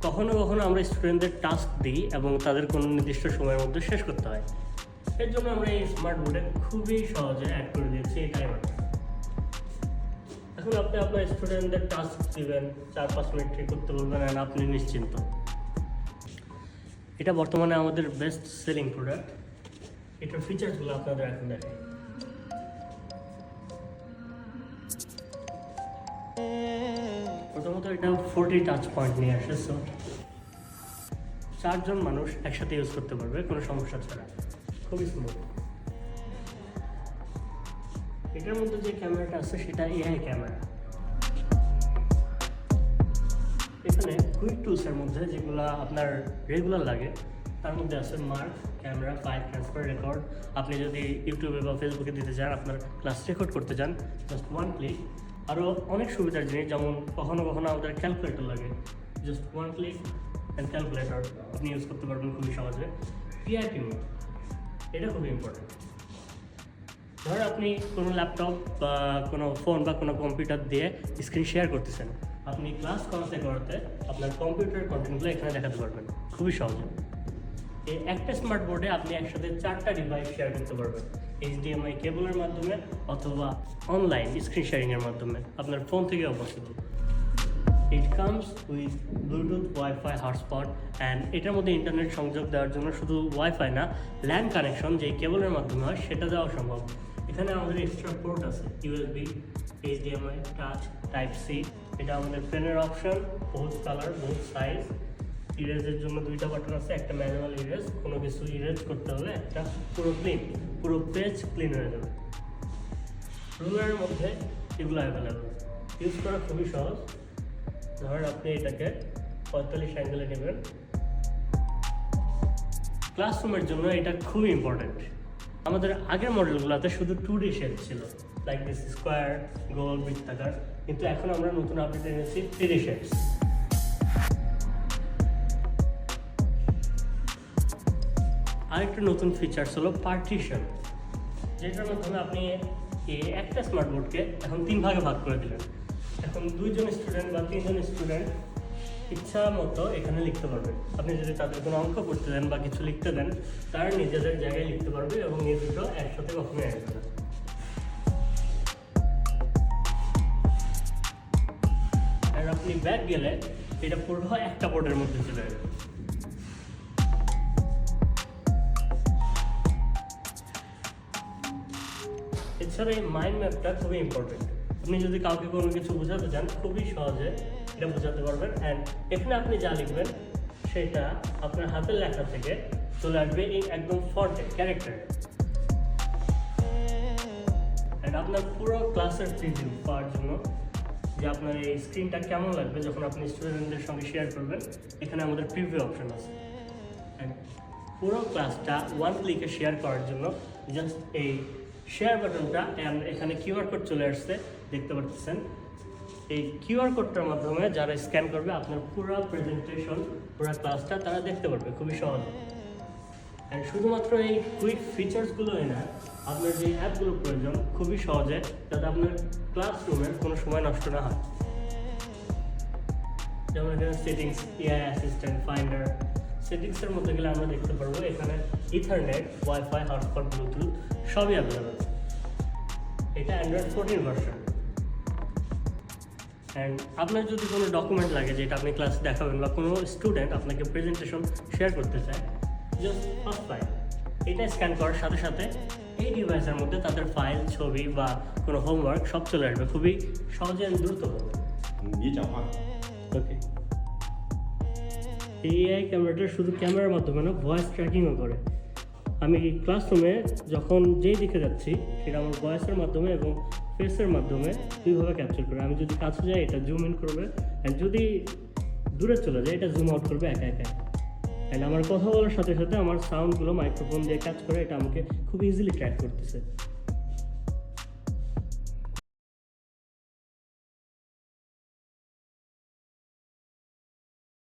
কখনো কখনো আমরা স্টুডেন্টদের টাস্ক দিই এবং তাদের কোনো নির্দিষ্ট সময়ের মধ্যে শেষ করতে হয়। এর জন্য আমরা এই স্মার্ট বোর্ডে খুবই সহজে অ্যাড করে দিয়েছি এই টাইমারটা। এখন আপনি আপনার স্টুডেন্টদের টাস্ক দিবেন, 4-5 মিনিট ঠিক করতে বলবেন, আর আপনি নিশ্চিন্ত। এটা বর্তমানে আমাদের বেস্ট সেলিং প্রোডাক্ট। এটার ফিচার্সগুলো আপনাদের এখন দেখাই। প্রথমত এটা 40 টাচ পয়েন্ট নিয়ে আসে, সো 4 জন মানুষ একসাথে ইউজ করতে পারবে কোনো সমস্যা ছাড়া, খুবই স্মুথ। এটার মধ্যে যে ক্যামেরাটা আছে সেটা এআই ক্যামেরা। এখানে কুইক টুলসের মধ্যে যেগুলো আপনার রেগুলার লাগে তার মধ্যে আছে mark, camera, file transfer, record. আপনি যদি ইউটিউবে বা ফেসবুকে দিতে চান, আপনার ক্লাস রেকর্ড করতে চান, জাস্ট 1 ক্লিক। আরও অনেক সুবিধার জিনিস, যেমন কখনো কখনো আমাদের ক্যালকুলেটর লাগে, জাস্ট 1 ক্লিক অ্যান্ড ক্যালকুলেটর আপনি ইউজ করতে পারবেন খুবই সহজে। পিআইপি মোড, এটা খুবই ইম্পর্টেন্ট। ধর আপনি কোনো ল্যাপটপ বা কোনো ফোন বা কোনো কম্পিউটার দিয়ে স্ক্রিন শেয়ার করতেছেন, আপনি ক্লাস করাতে করাতে আপনার কম্পিউটারের কন্টেন্টগুলো এখানে দেখাতে পারবেন খুবই সহজে। এই একটা স্মার্ট বোর্ডে আপনি একসাথে 4টা ডিভাইস শেয়ার করতে পারবেন, HDMI কেবলের মাধ্যমে অথবা অনলাইন স্ক্রিন শেয়ারিংয়ের মাধ্যমে, আপনার ফোন থেকেও possible. It comes with Bluetooth, wifi, hotspot, and এটার মধ্যে ইন্টারনেট সংযোগ দেওয়ার জন্য শুধু ওয়াইফাই না, ল্যান কানেকশন যেই কেবলের মাধ্যমে হয় সেটা দেওয়া সম্ভব। এখানে আমাদের এক্সট্রা পোর্ট আছে, USB, HDMI, touch, type C. এটা আমাদের পেনের অপশন, বহুত কালার, বহুত সাইজ। ইরেজের জন্য 2টা বাটন আছে, একটা ম্যানুয়াল ইরেজ, কোনো কিছু ইরেজ করতে হলে, একটা পুরো ক্লিন, পুরো পেজ ক্লিন হয়ে যাবে। রুলারের মধ্যে এগুলো অ্যাভেলেবেল, ইউজ করা খুবই সহজ। ধরেন আপনি এটাকে 45 অ্যাঙ্গেলে নেবেন। ক্লাসরুমের জন্য এটা খুবই ইম্পর্ট্যান্ট। আমাদের আগের মডেলগুলোতে শুধু 2D শেপ ছিল, লাইক দিস, স্কোয়ার, গোল, বৃত্তাকার, কিন্তু এখন আমরা নতুন আপডেট এনেছি 3D শেপস। আরেকটা নতুন ফিচার্স হলো পার্টিশন, যেটার মাধ্যমে আপনি এই একটা স্মার্ট বোর্ডকে এখন 3 ভাগে ভাগ করে দিলেন। এখন 2 জন স্টুডেন্ট বা 3 জন স্টুডেন্ট ইচ্ছা মতো এখানে লিখতে পারবে। আপনি যদি তাদের কোনো অঙ্ক করতে দেন বা কিছু লিখতে দেন, তারা নিজেদের জায়গায় লিখতে পারবে এবং এই দুটো একসাথে কখনোই আসবে না। আর আপনি ব্যাক গেলে এটা পুরো একটা বোর্ডের মধ্যে চলে যাবে। এছাড়া এই মাইন্ড ম্যাপটা খুবই ইম্পর্টেন্ট। আপনি যদি কাউকে কোনো কিছু বোঝাতে চান, খুবই সহজে এটা বোঝাতে পারবেন। অ্যান্ড এখানে আপনি যা লিখবেন সেটা আপনার হাতের লেখা থেকে চলে আসবে এই একদম ফন্টে, ক্যারেক্টারে। অ্যান্ড আপনার পুরো ক্লাসের প্রিভিউ পাওয়ার জন্য, যে আপনার এই স্ক্রিনটা কেমন লাগবে যখন আপনি স্টুডেন্টদের সঙ্গে শেয়ার করবেন, এখানে আমাদের প্রিভিউ অপশন আছে। অ্যান্ড পুরো ক্লাসটা 1 ক্লিকে শেয়ার করার জন্য জাস্ট এই শেয়ার বাটনটা, অ্যান্ড এখানে কিউআর কোড চলে আসছে, দেখতে পাচ্ছেন। এই কিউআর কোডটার মাধ্যমে যারা স্ক্যান করবে আপনার পুরো প্রেজেন্টেশন, পুরো ক্লাসটা তারা দেখতে পারবে খুবই সহজে। অ্যান্ড শুধুমাত্র এই কুইক ফিচার্সগুলোই না, আপনার যে অ্যাপগুলো প্রয়োজন খুবই সহজে, যাতে আপনার ক্লাসরুমের কোনো সময় নষ্ট না হয়। যেমন এখানে সেটিংস, এআই অ্যাসিস্ট্যান্ট, ফাইন্ডার। সেটিংসের মধ্যে গেলে আমরা দেখতে পারবো এখানে ইথারনেট, ওয়াইফাই, হটস্পট, ব্লুটুথ সবই অ্যাভেলেবেল। এটা অ্যান্ড্রয়েড 14 ভার্সন। অ্যান্ড আপনার যদি কোনো ডকুমেন্ট লাগে যেটা আপনি ক্লাসে দেখাবেন, বা কোনো স্টুডেন্ট আপনাকে প্রেজেন্টেশন শেয়ার করতে চায়, জাস্ট ফার্স্ট ফাইল এটা স্ক্যান করার সাথে সাথে এই ডিভাইসের মধ্যে তাদের ফাইল, ছবি বা কোনো হোমওয়ার্ক সব চলে আসবে খুবই সহজে এবং দ্রুতভাবে। ওকে, এই এআই ক্যামেরাটা শুধু ক্যামেরার মাধ্যমে না, ভয়েস ট্র্যাকিংও করে। আমি ক্লাসরুমে যখন যেই দিকে যাচ্ছি সেটা আমার ভয়েসের মাধ্যমে এবং ফেসের মাধ্যমে 2ভাবে ক্যাপচার করে। আমি যদি কাছে যাই এটা জুম ইন করবে, অ্যান্ড যদি দূরে চলে যায় এটা জুম আউট করবে একা একা। অ্যান্ড আমার কথা বলার সাথে সাথে আমার সাউন্ডগুলো মাইক্রোফোন দিয়ে কাজ করে, এটা আমাকে খুব ইজিলি ট্র্যাক করতেছে।